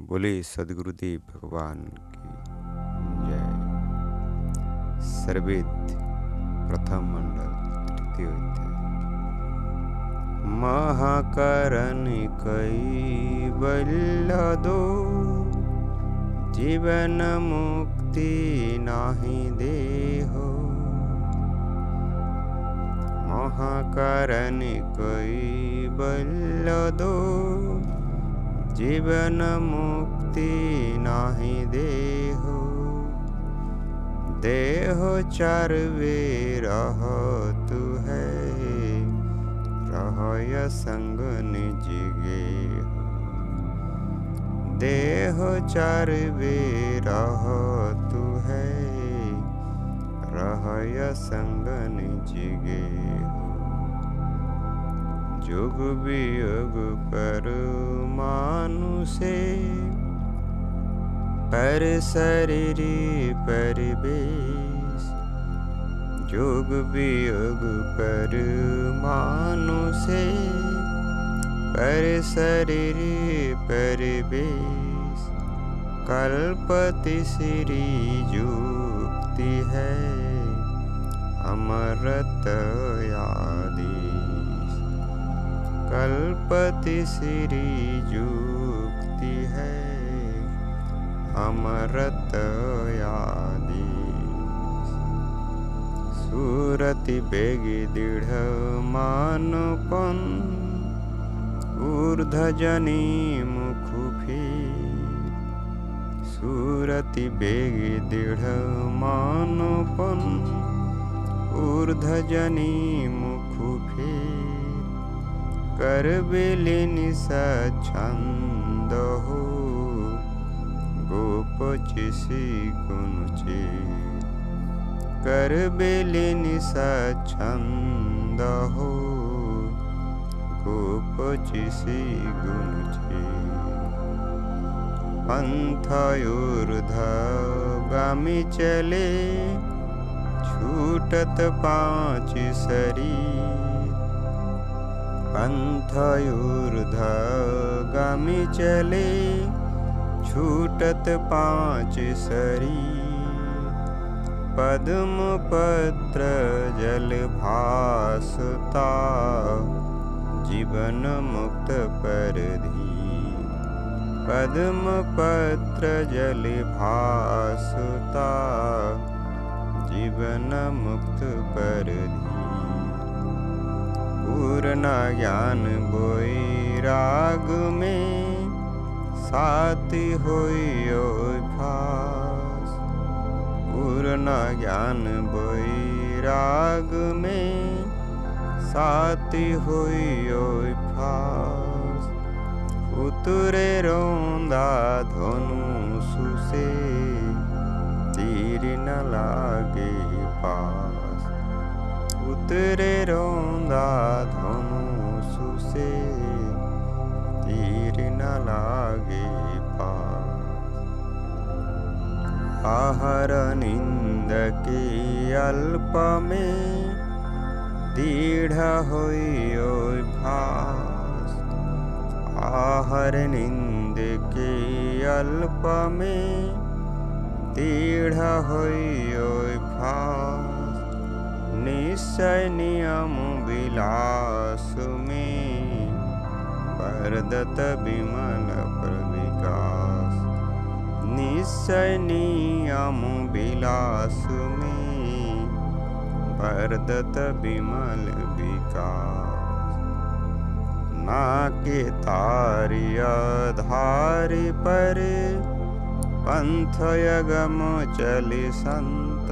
बोले सदगुरुदेव भगवान की जय। सर्वेद प्रथम मंडल तृतीय अध्याय। महाकरण कई बल्लदो जीवन मुक्ति नाही देहो। महाकरण कई बल्लदो जीवन मुक्ति नाही देहो। देह चारवे रहतु है रहय संग निज गेहो। देह चारवे रहतु है रहय संग निज गेहो। जोग वियोग पर मानुषे पर शरीर परिवेश। जोग वियोग पर मानुषे पर शरीर परिवेश। कल्पति श्री जुक्ति है अमरत आदेश। कल्पति श्री जुक्ति है अमरत आदेश। सूरति बेगी दृढ़ मानपन ऊर्ध्वजनी मुखु फिर। सूरति बेगी दृढ़ मानपन ऊर्ध्वजनी मुखु फिर। कर बिलिनि छंद हो गोप चिसी गुनुचे। कर बिलिनि छंद हो गोप चिसी गुनुचे। पंथ ऊर्ध्वगामी चले छूटत पांच शरीर। पंथ ऊर्ध्वगामी चले छूटत पांच शरीर। पद्म पत्र जल भासता जीवन मुक्त पर धीर। पद्म पत्र जल भासता जीवन मुक्त पर धीर। पूर्ण ज्ञान बैराग में साति होइयो भास। पूर्ण ज्ञान बैराग में साति होइयो भास। उतरे रोंदा धनुषु से तीर न लागे पास। उतरे रोंदा धनुषु से तीर न लागे पास। आहर निंद के अल्प में दृढ़ होइयो भास। आहर निंद के अल्प में दृढ़ होइयो भास। निश्चय नियम विलास में बरदत विमल प्रविकास। निश्चय नियम विलास में बरदत विमल विकास। नाके तारी आधारी पर पंथ यगम चले संत।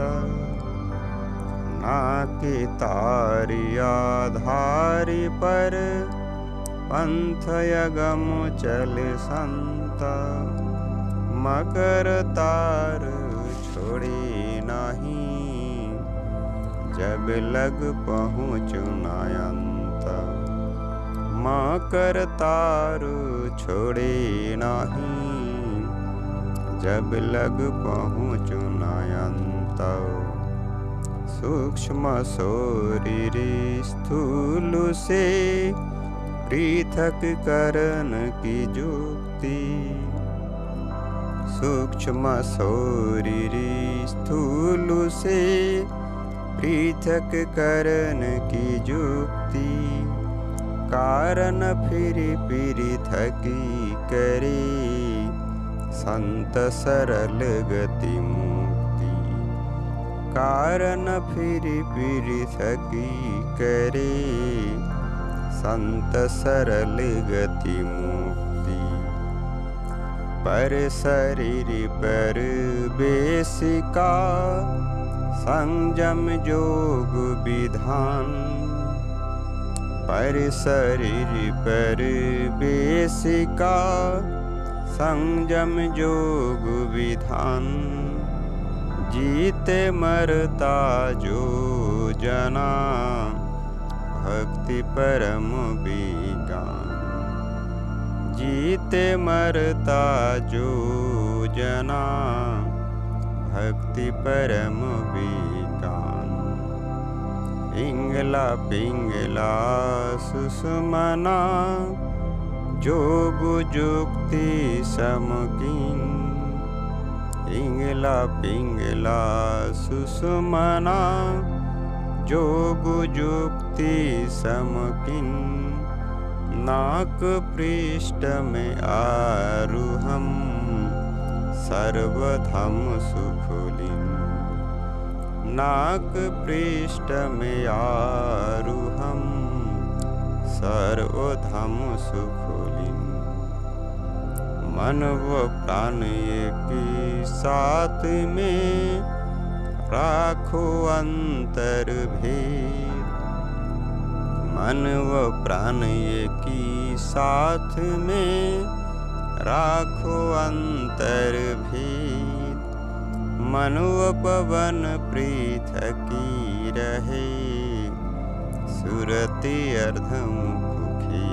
नाके तारी आधारी पर पंथ यगम चले संत। मकर तार छोड़े नहीं जब लग पहुँचु नायंत। मकर तार छोड़े नहीं जब लग पहुँचु नायंत। सूक्ष्म शरीर स्थूल से पृथक करण की जुक्ति। सूक्ष्म शरीर स्थूल से पृथक करन की युक्ति, कारण फिर पृथकी करे संत सरल गति मुक्ति। कारण फिर पृथकी करे संत सरल गति मुक्ति। पर शरीर पर बेसिका संयम योग विधान, पर शरीर पर बेसिका संयम योग विधान। जीते मरता जो जना भक्ति परम विज्ञान। जीते मरता जो जना भक्ति परम विज्ञान। पिंगला पिंगला सुषुमना जोग जुक्ति समकीन। पिंगला पिंगला सुषुमना जोग जुक्ति समकीन। नाक पृष्ठ में आरूहम सर्वधम सुफुलिन। नाक पृष्ठ में आरूहम सर्वधम सुफुलिन। मन व प्राण एक साथ में राखो अंतर भेद। मन व प्राण एक साथ में राखो अंतर भेद। मन व पवन पृथकी रहे सुरति अर्धमुखी।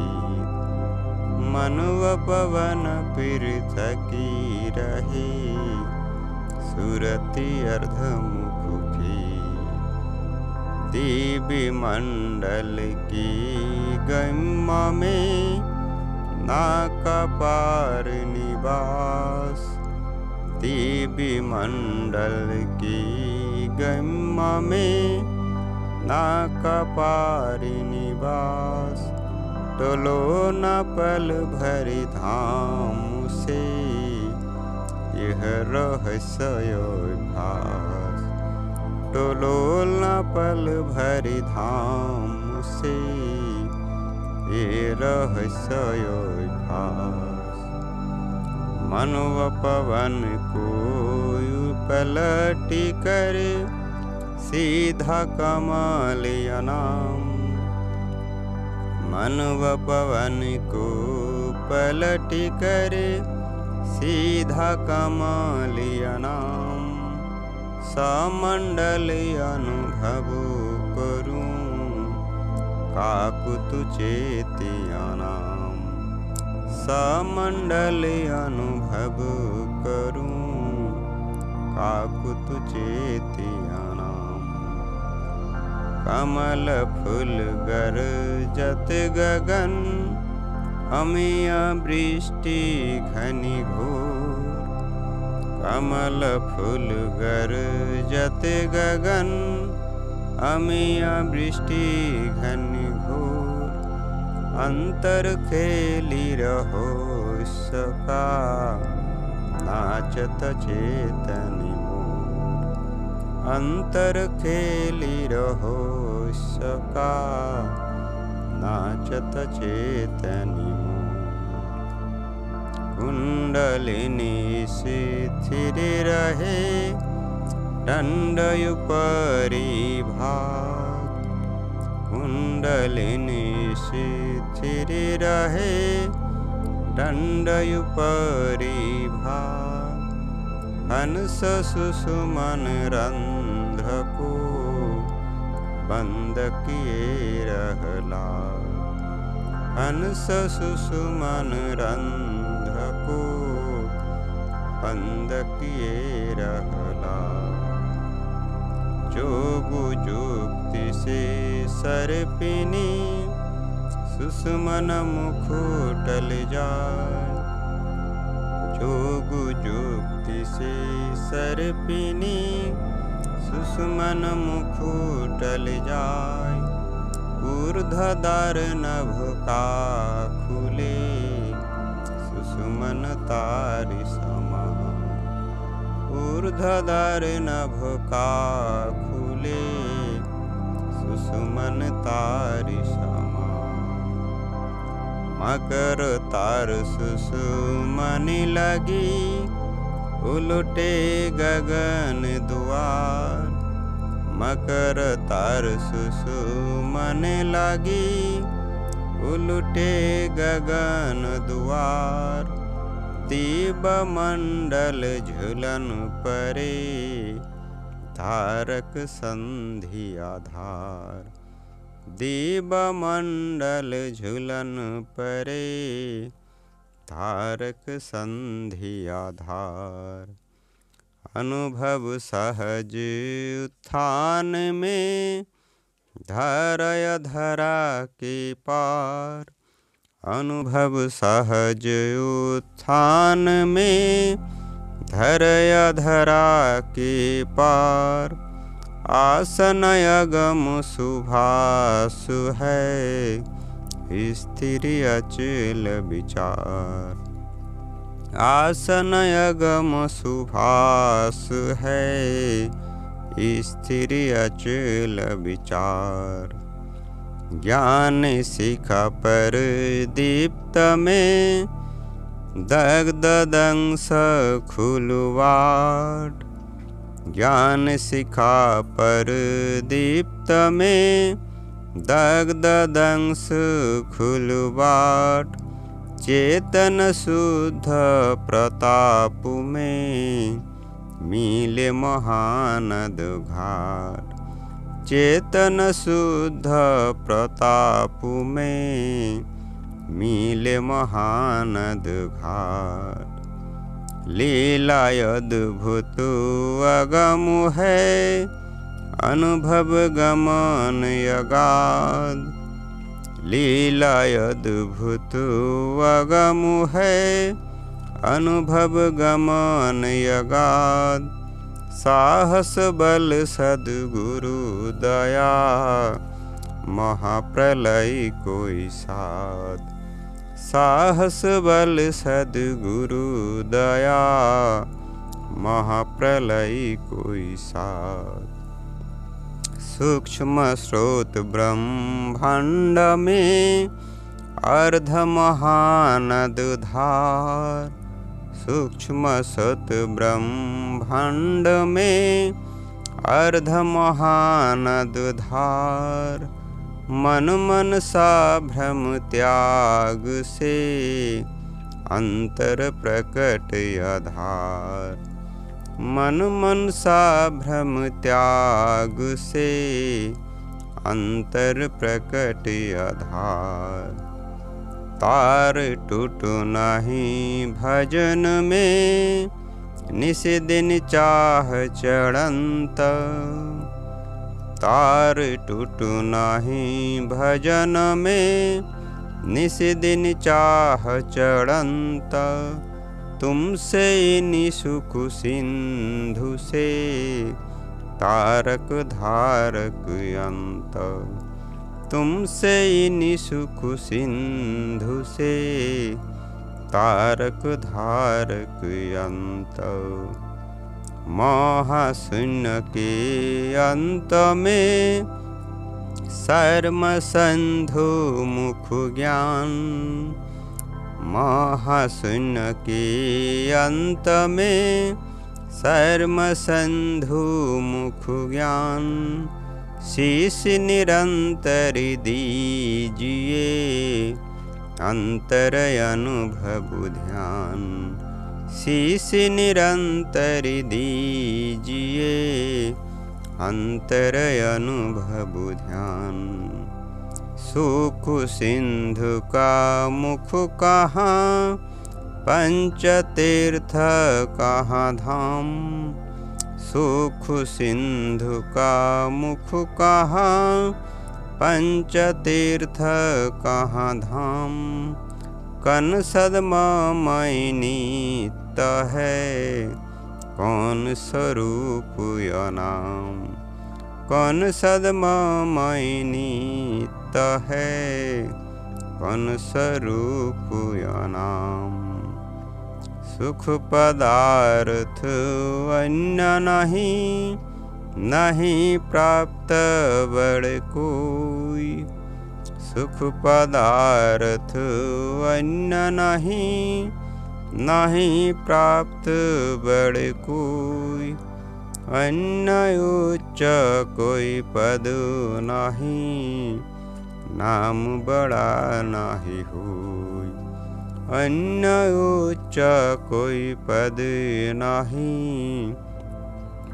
मन व पवन पृथकी रहे सुरति अर्धमुखी। दिव्य मंडल की गरिमा में नाका पार निवास। दिव्य मंडल की गरिमा में नाका पार निवास। टोलो न पल भरि धाम से यह रहस्य भास। टोलो न पल भरि धाम से ये रहस्य भास। मन व पवन को पलटी कर सीधा कमल नाम। मन व पवन को पलटी कर सीधा कमल नाम। समंडल अनुभव करूं काकुतु चेतिया नाम। समंडल अनुभव करूं काकुतु चेतिया नाम। कमल फूल गरजत गगन अमिया वृष्टि घनी घोर। कमल फूल गरजत गगन अमिया वृष्टि घनी घोर। अंतर खेली रहो सका नाचत चेतनि मोर। अंतर खेली रहो सका नाचत चेतनि मोर। कुंडलिनी स्थिर रहे दंडयुपरि भाग। कुंडलिनी स्थिर रहे दंडयुपरि भाग। हंस सुषुमन रंध्र को बंद किए रहला। हंस सुषुमन रंध्र को बंद किए रहला। जोग जुक्ति से सर्पिनी सुषुमन मुख टल जाय। जोग जुक्ति से सर्पिनी सुषुमन मुख टल जाय। ऊर्ध्वद्वार नभ का खुले सुषुमन तारि समान। ऊर्ध्वद्वार नभ का खुले सुषुमन तारि समान। मकर तार सुषुमन लगी उलटे गगन द्वार। मकर तार सुषुमन लगी उलटे गगन द्वार। दीप मंडल झुलन परे धारक संधि आधार। दीप मंडल झुलन परे धारक संधि आधार। अनुभव सहज उत्थान में धरय धरा के पार। अनुभव सहज उत्थान में धरय धरा के पार। आसन अगम सुभासु है स्थिर अचल विचार। आसन अगम सुभास है स्थिर अचल विचार। ज्ञान शिखा पर दीप्त में दग्ध दंश खुलवाट। ज्ञान शिखा पर दीप्त में दग्ध दंश खुलवाट। चेतन शुद्ध प्रताप में मिले महानद घाट। चेतन शुद्ध प्रताप में मिले महानद घाट। लीला अद्भुत अगम है अनुभव गमन अगाध। लीला अद्भुत अगम है अनुभव गमन अगाध। साहस बल सद्गुरु दया महाप्रलय कोई साथ। साहस बल सद्गुरु दया महाप्रलय कोई साथ। सूक्ष्म स्रोत ब्रह्मांड में अर्ध महानद धार। सूक्ष्म स्रोत ब्रह्मांड में अर्ध महानद धार। मन मन सा भ्रम त्याग से अंतर प्रकट आधार। मन मन सा भ्रम त्याग से अंतर प्रकट आधार। तार टूट नहीं भजन में निस दिन चाह चढ़ंत। तार टूट नहीं भजन में निस दिन चाह चढ़ंत। तुमसे निसुख सिंधु से तारक धारक अंत। तुमसे निसुख सिंधु से तारक धारक अंत। महाशून्य के अंत में सर्म संधु मुख ज्ञान। महाशून्य के अंत में सर्म संधु मुख ज्ञान। शीश निरंतर दीजिए अंतर अनुभव ध्यान। शीश निरंतर दीजिए अंतर अनुभव ध्यान। सुख सिंधु का मुख कहाँ पंच तीर्थ कहाँ धाम। सुख सिंधु का मुख कहाँ पंच तीर्थ कहाँ धाम। कन सदमा मैनी है कौन स्वरूप या नाम। कौन सदमायनी है कौन स्वरूप या नाम। सुख पदार्थ अन्य नहीं, नहीं प्राप्त बड़ कोई। सुख पदार्थ अन्य नहीं, नहीं प्राप्त बड़ कोई। अन्य उच्च कोई पद नहीं, नाम बड़ा नाही होई। अन्य उच्च कोई पद नहीं,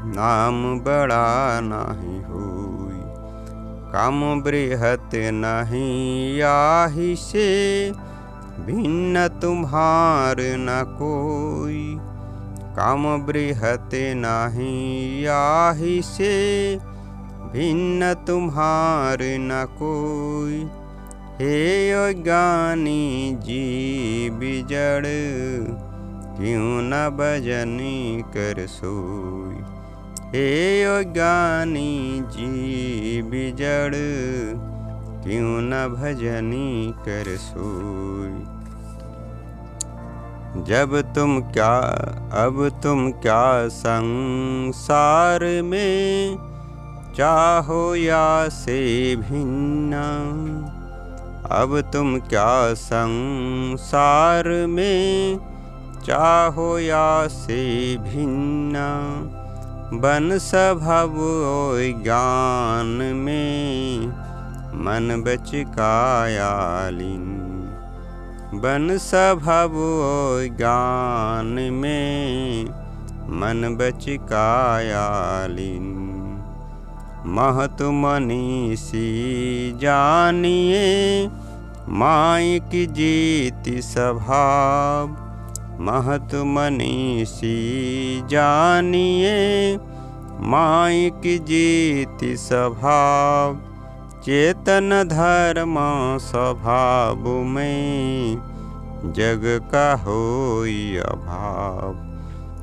नाम बड़ा नाही होई। काम बृहत नहीं आहि से, भिन्न तुम्हार न कोई। काम बृहत नहीं आहि से, भिन्न तुम्हार न कोई। हे अज्ञानी जीव जड़, क्यों न भजनी कर सोई। हे अज्ञानी जीव जड़, क्यों न भजनी कर सोई। अब तुम क्या संसार में, चाहो या से भिन्न। अब तुम क्या संसार में, चाहो या से भिन्न। बन स्वभाव ज्ञान में, मन बचकायालीन। बन स्वभाव ज्ञान में, मन बचकायालीन। महत मनीषी जानिए, माई की जीति स्वभाव। महत मनीषी जानिए, माई की जीति स्वभाव। चेतन धर्म स्वभाव में, जग का होई अभाव।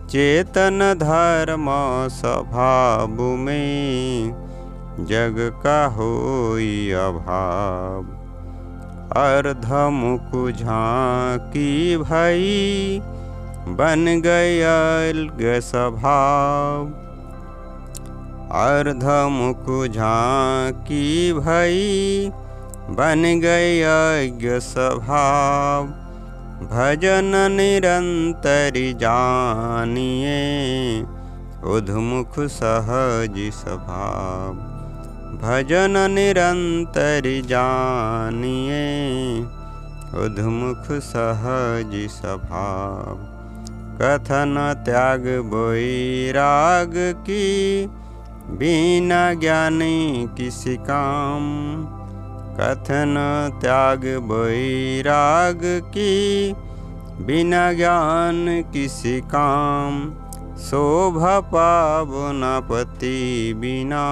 चेतन धर्म स्वभाव में, जग का होई अभाव। अर्धमुख झांकी भई, बन गयल स्वभाव। अर्धमुख झांकी भई, बन गय स्वभाव। भजन निरंतर जानिए, उधमुख सहज स्वभाव। भजन निरंतर जानिए, उधमुख सहज स्वभाव। कथन त्याग वैराग की, बिना ज्ञानी किसी काम। कथन त्याग वैराग की, बिना ज्ञान किसी काम। शोभा पावन पति बिना,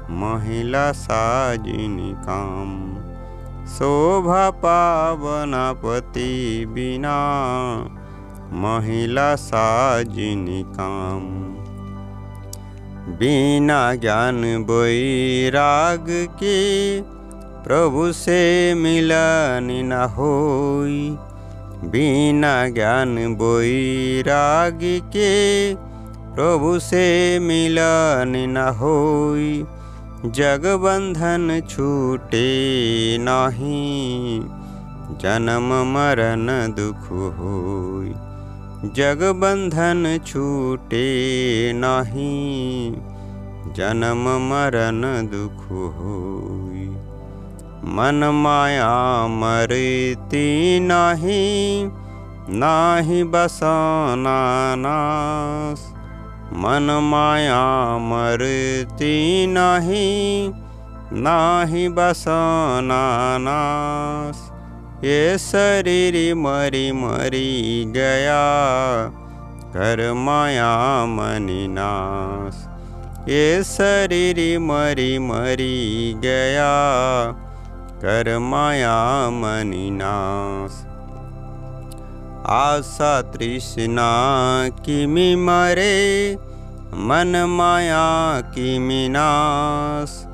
महिला साजिनी काम। शोभा पावन पति बिना, महिला साजिनी काम। बिना ज्ञान वैराग के, प्रभु से मिलन न होई। बिना ज्ञान वैराग के, प्रभु से मिलन न होई। जग बंधन छूटे नहीं, जन्म मरण दुख होई। जग बंधन छूटे नहीं, जन्म मरण दुख होई। मन माया मरती नहीं, नाही बसना नाश। मन माया मरती नहीं, नाही बसना नाश। ये शरीर मरी मरी गया, कर माया मनि नाश। ये शरीर मरी मरी गया, कर माया मनि नाश। आशा तृष्णा किमि मरे, मन माया किमि नाश।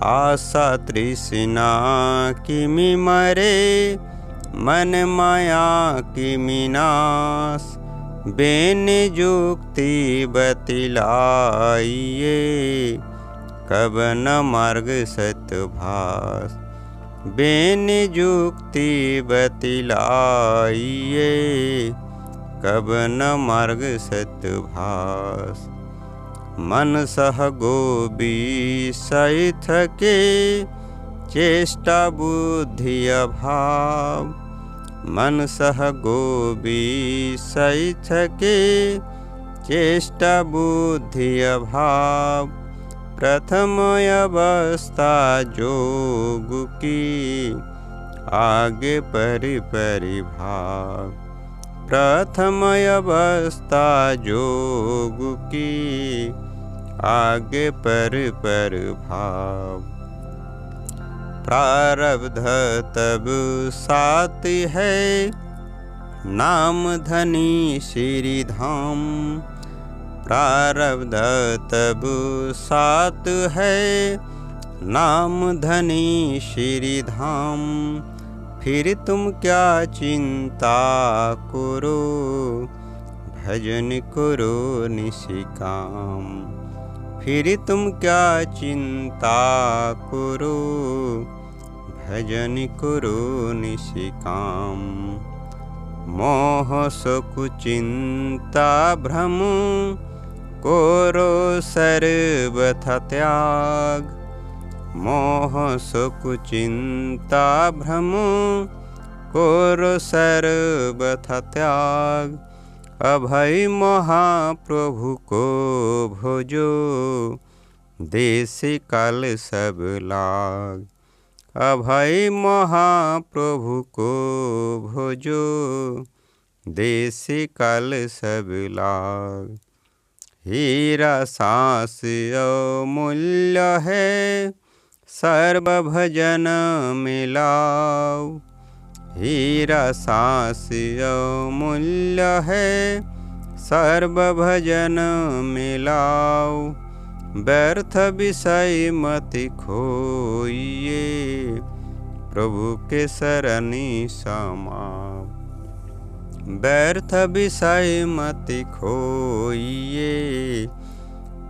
आशा तृष्णा किमि मरे, मन माया किमि नाश। बिन जुक्ति बतलाइए, कब न मार्ग सतभास। बिन जुक्ति बतलाइए, कब न मार्ग सतभास। मन सह गोबी सहित के, चेष्टा बुद्धि अभाव। मन सह गोबी सहित के, चेष्टा बुद्धि अभाव। प्रथम अवस्था जोग की, आगे परिभाव। प्रथम अवस्था जोग की, आगे परिभाव। प्रारब्ध तब साथ है, नाम धनी श्री धाम। प्रारब्ध तब साथ है, नाम धनी श्री धाम। फिर तुम क्या चिंता करो, भजन करो निष्काम। फिर तुम क्या चिंता करो, भजन करो निष्काम। मोह शोक चिंता भ्रम, करो सर्वथा त्याग। मोह शोक चिंता भ्रम, करो सर्वथा त्याग। अभय महाप्रभु को भोजो, देश काल सब लाग। अभय महाप्रभु को भोजो, देश काल सब लाग। हीरा सांस अमूल्य है, सर्व भजन मिलाओ। हीरा सांस अमूल्य है, सर्व भजन मिलाओ। व्यर्थ विषय मत खोइए, प्रभु के शरणि समाओ। व्यर्थ विषय मत खोइए,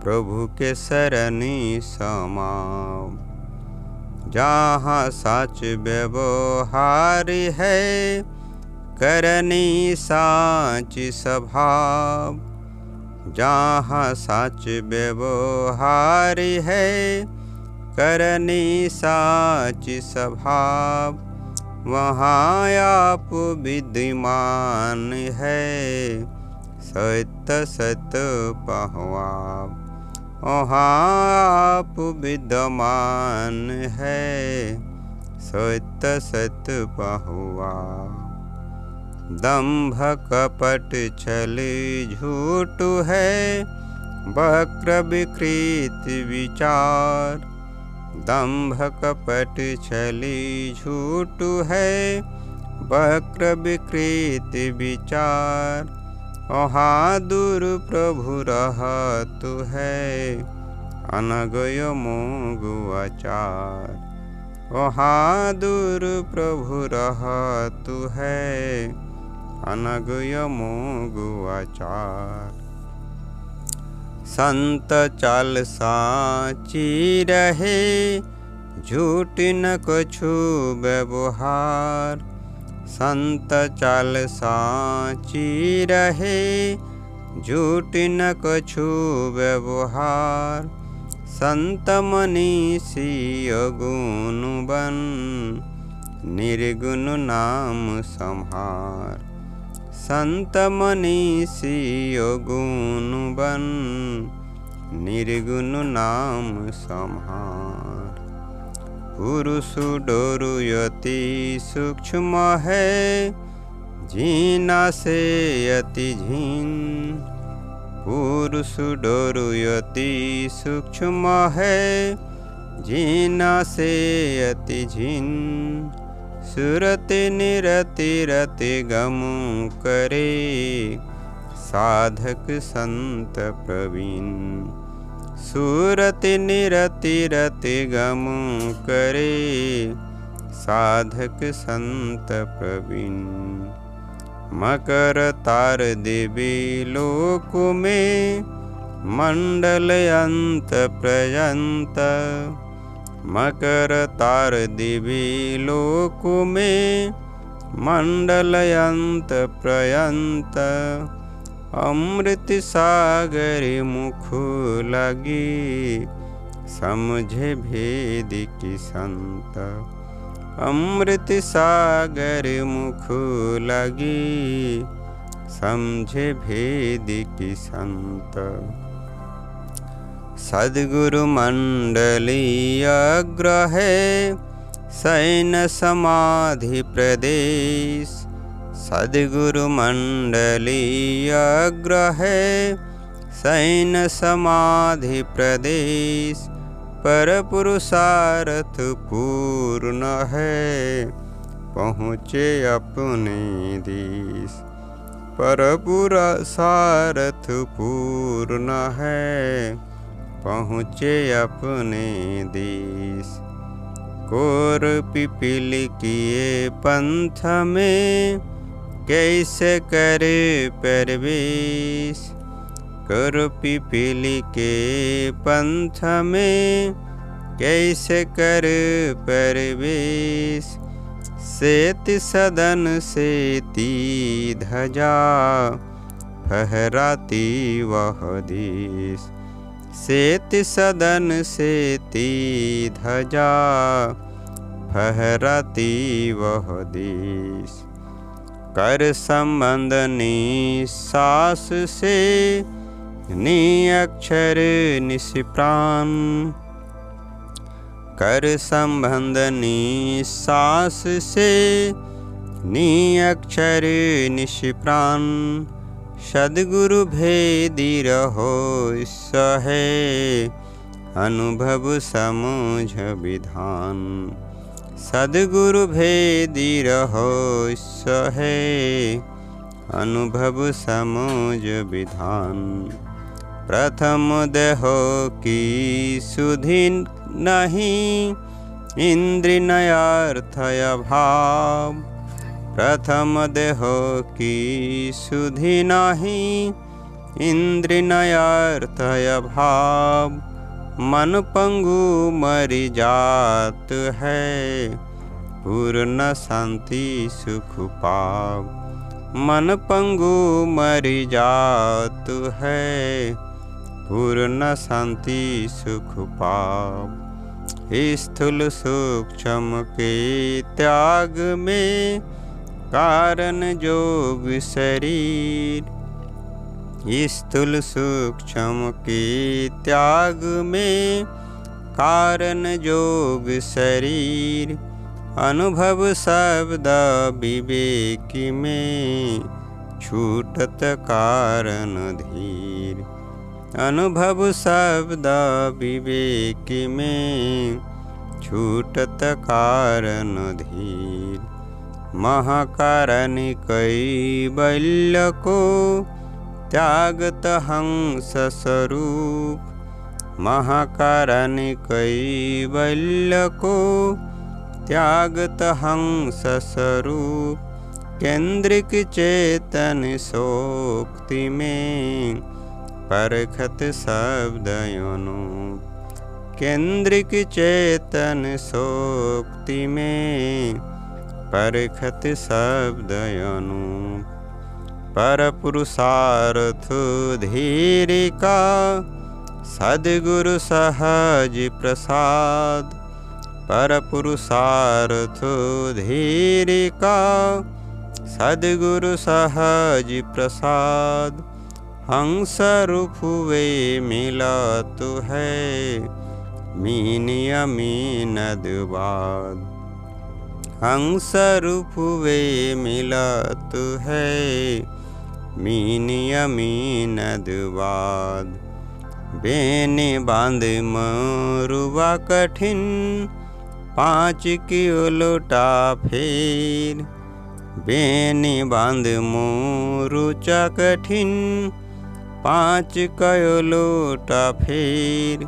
प्रभु के शरणि समाओ। जहाँ सच व्यवहार है, करनी साच स्वभाव। जहाँ सच व्यवहार है, करनी साच स्वभाव। वहाँ आप विद्यमान है, सत्य सत्य पहवाव। वहाँ आप विद्यमान है, सत्य सत्य पहवाव। दंभ कपट छल झूठ है, वक्र विकृत विचार। दंभ कपट छली झूठ है, वक्र विकृत विचार। वहाँ दूर प्रभु रहत है, अनगय मोग आचार। वहाँ दूर प्रभु रहत है, अनगय मोग आचार। संत चाल साची रहे, झूठ न कछु व्यवहार। संत चाल साची रहे, झूठ न कछु व्यवहार। संत मनीषी अगुण बन, निर्गुण नाम संहार। संत मनीषी अगुण बन, निर्गुण नाम संहार। पुरुष डोरु अति सूक्ष्म है, झीना से अति झीन। पुरुष डोरु अति सूक्ष्म है, झीना से अति झीन। सुरति निरति रति गमु करे, साधक संत प्रवीण। सुरति निरति रति गमु करे, साधक संत प्रवीण। मकर तार देवी लोक में, मंडल अंत पर्यंत। मकर तार देवी लोक में, मंडल अंत पर्यंत। अमृत सागर मुख लगी, समझे भेद की संत। अमृत सागर मुख लगी, समझे भेद की संत। सद्गुरु मंडली अग्रह, शयन समाधि प्रदेश। सद्गुरु मंडली अग्रह, शयन समाधि प्रदेश। पर पुरुषार्थ पूर्ण है, पहुँचे अपने देश। पर पुरुषार्थ पूर्ण है, पहुँचे अपने देश। कोर पिपील किए पंथ में, कैसे करे प्रवेश। कोर पिपील के पंथ में, कैसे कर प्रवेश। सेत सदन सेती ध्वजा, फहराती वह देश। सेत सदन सेती ध्वजा, फहराती वह देश। कर संबंध निःश्वास से, निअक्षर निष्प्राण। कर संबंध निःश्वास से, निअक्षर निष्प्राण। सद्गुरु भेदी रहो सहे, अनुभव समझ विधान। सद्गुरु भेदी रहो सहे, अनुभव समझ विधान। प्रथम देहो की सुधि नहीं, इंद्रिय नयार्थ अभाव। प्रथम देहो की सुधि नहीं, इंद्रिय नयार्थ अभाव। मन पंगु मरि जात है, पूर्ण शांति सुख पाव। मन पंगु मरि जात है, पूर्ण शांति सुख पाव। स्थूल सूक्ष्म के त्याग में, कारण जोग शरीर। स्थूल सूक्ष्म के त्याग में, कारण जोग शरीर। अनुभव शब्द विवेक में, छूटत कारण धीर। अनुभव शब्द विवेक में, छूटत कारण धीर। महाकारण कैवल्य को, त्यागत हंस स्वरूप। महाकारण कैवल्य को, त्यागत हंस स्वरूप। केंद्रिक चेतन सोक्ति में, परखत शब्द अनुप। केंद्रिक चेतन सोक्ति में, परखत शब्द अनुप। पर पुरुषार्थ धीर का, सद्गुरु सहज प्रसाद। पर पुरुषार्थ धीर का, सद्गुरु सहज प्रसाद। हंस रूप वे मिलत है, मीन अमीन दुबाद। हंस रूप वे मिलत है, मीन अमीन दुबाद। बेने बांध मरुआ कठिन, पाँच की उलटा फेर, बेनी बांध मोरुचा कठिन। पाँच कयो लोटा फेर,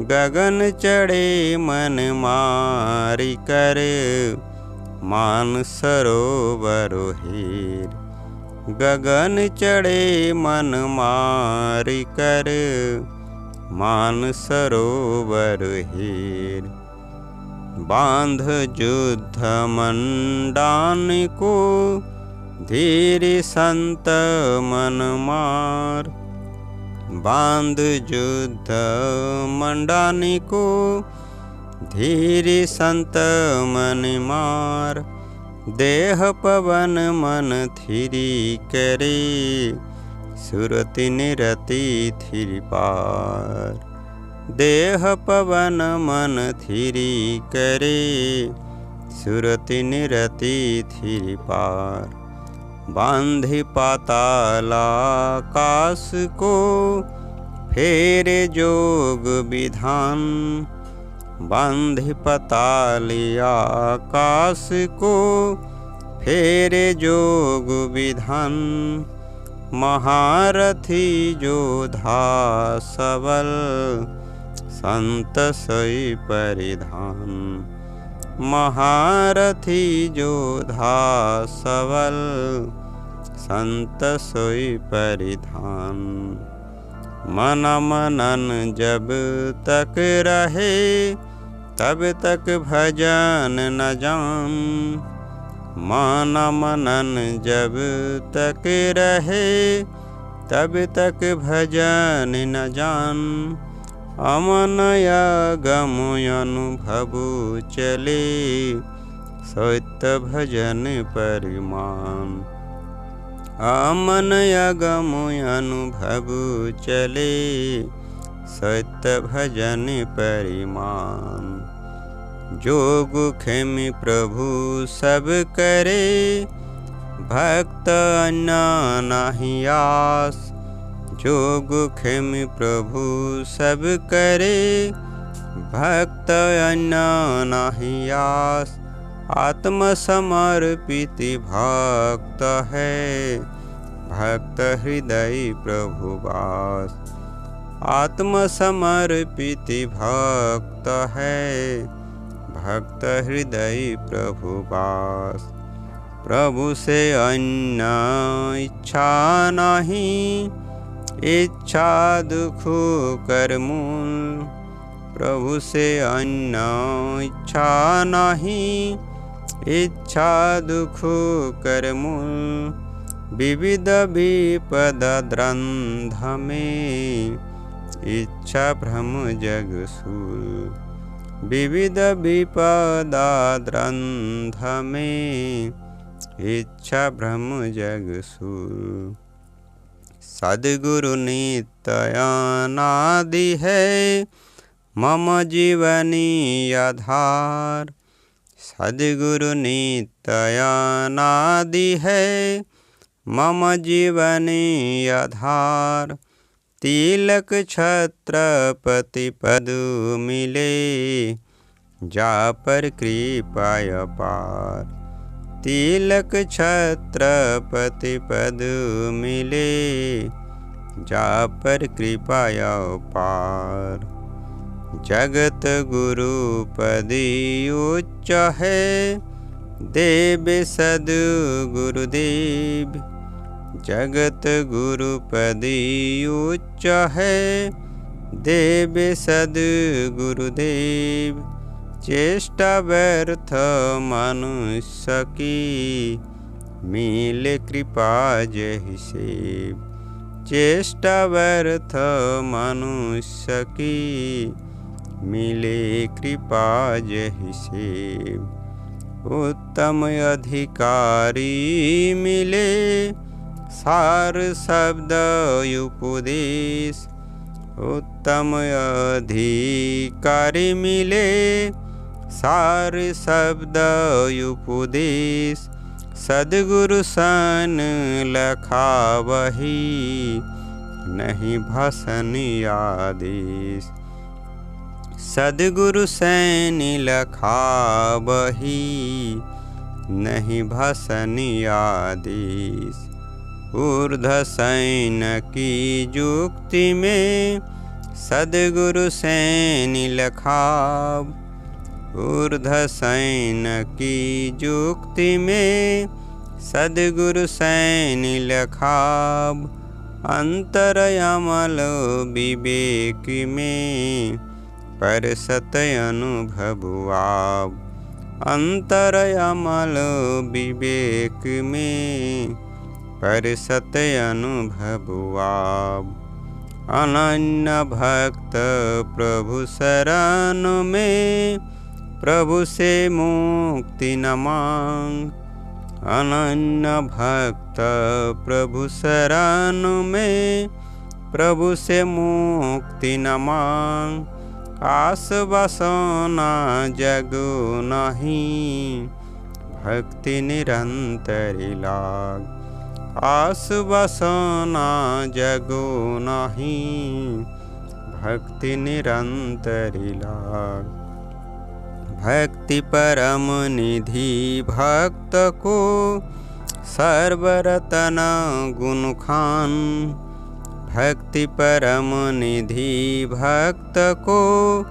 गगन चढ़े मन मारी कर। मान सरोवर हेर, गगन चढ़े मन मारी कर। मान सरोवर हेर, बांध युद्ध मंडान को। धीर संत मन मार, बांध युद्ध मंडानी को। धीर संत मन मार, देह पवन मन थिरी करे। सुरति निरति थिर पार, देह पवन मन थिरी करे। सुरति निरति थिर पार, बांधि पाताल आकाश को। फेरे जोग विधान, बांधि पाताल आकाश को। फेरे जोग विधान, महारथी जोधा सबल। संत सोई परिधान, महारथी जोधा सबल। संत सोई परिधान, मन मनन जब तक रहे। तब तक भजन न जान, मन मनन जब तक रहे। तब तक भजन न जान, अमन अगम अनुभव चले। सत्य भजन परिमाण, अमन अगम अनुभव चले। सत्य भजन परिमाण, जोग खेमि प्रभु सब करे। भक्त अन्ना नाही आस, जोग खेमि प्रभु सब करे। भक्त अन्ना नाही आस, आत्म समर्पित भक्त है। भक्त हृदय प्रभु वास, आत्म समर्पित भक्त है। भक्त हृदय प्रभु वास, प्रभु से अन्य इच्छा नहीं। इच्छा दुख कर मूल, प्रभु से अन्य इच्छा नहीं। इच्छा दुख कर मूल, विविध विपद द्वंद्व में। इच्छा भ्रम जग सूल, विविध विपद द्वंद्व में। इच्छा भ्रम जग सूल, सद्गुरु नित्य अनादि है। मम जीवनी आधार, सद्गुरु नित्य अनादि है। मम जीवनी आधार, तिलक छत्रपति पद मिले। जा पर कृपा अपार, तिलक छत्रपति पद मिले। जा पर कृपा अपार, जगत गुरु पद उच्च है। देव सद्गुरुदेव, जगत गुरु पद उच्च है। देव सद्गुरुदेव, चेष्टा व्यर्थ मनुष्य की। मिले कृपा जहि सेव, चेष्टा व्यर्थ मनुष्य की। मिले कृपा जहि सेव, उत्तम अधिकारी मिले। सार शब्द उपदेश, उत्तम अधिकारी मिले। सार शब्द उपदेश, सद्गुरु सन लखावही। नहीं भाषण आदेश, सद्गुरु सैनि लखाबही, नहीं भसनि आदेश। ऊर्ध सैन की जुक्ति में, सद्गुरु सैनि लखाब। ऊर्ध सैन की जुक्ति में, सद्गुरु सैनि लखाब। अंतर अमल विवेक में, परसत अनुभव आप। अंतर अमल विवेक में, परसत अनुभव आप। अनन्य भक्त प्रभु शरण में, प्रभु से मुक्ति न मांग। अनन्य भक्त प्रभु शरण में, प्रभु से मुक्ति न मांग। आस वासना जगो नहीं, भक्ति निरंतर लाग। आस वासना जगो नहीं, भक्ति निरंतर लाग। भक्ति परम निधि भक्त को, सर्वरतन गुण खान। भक्ति परम निधि भक्त को,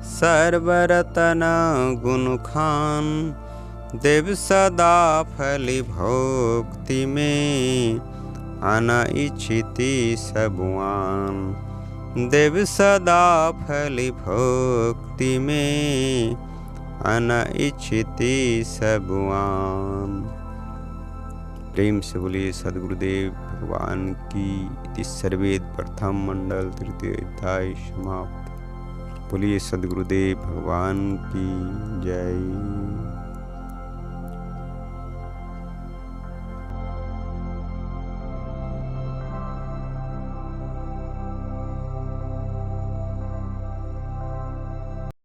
सर्वरतन गुण खान। देव सदा फल भोक्ति में, अनइच्छिति सबुआन। देव सदा फल भोक्ति में, अनइच्छिति सबुआन। प्रेम से बोलिए सद्गुरुदेव भगवान की। इति सर्वेद प्रथम मंडल तृतीय अध्याय समाप्त। बोलिए सद्गुरुदेव भगवान की जय।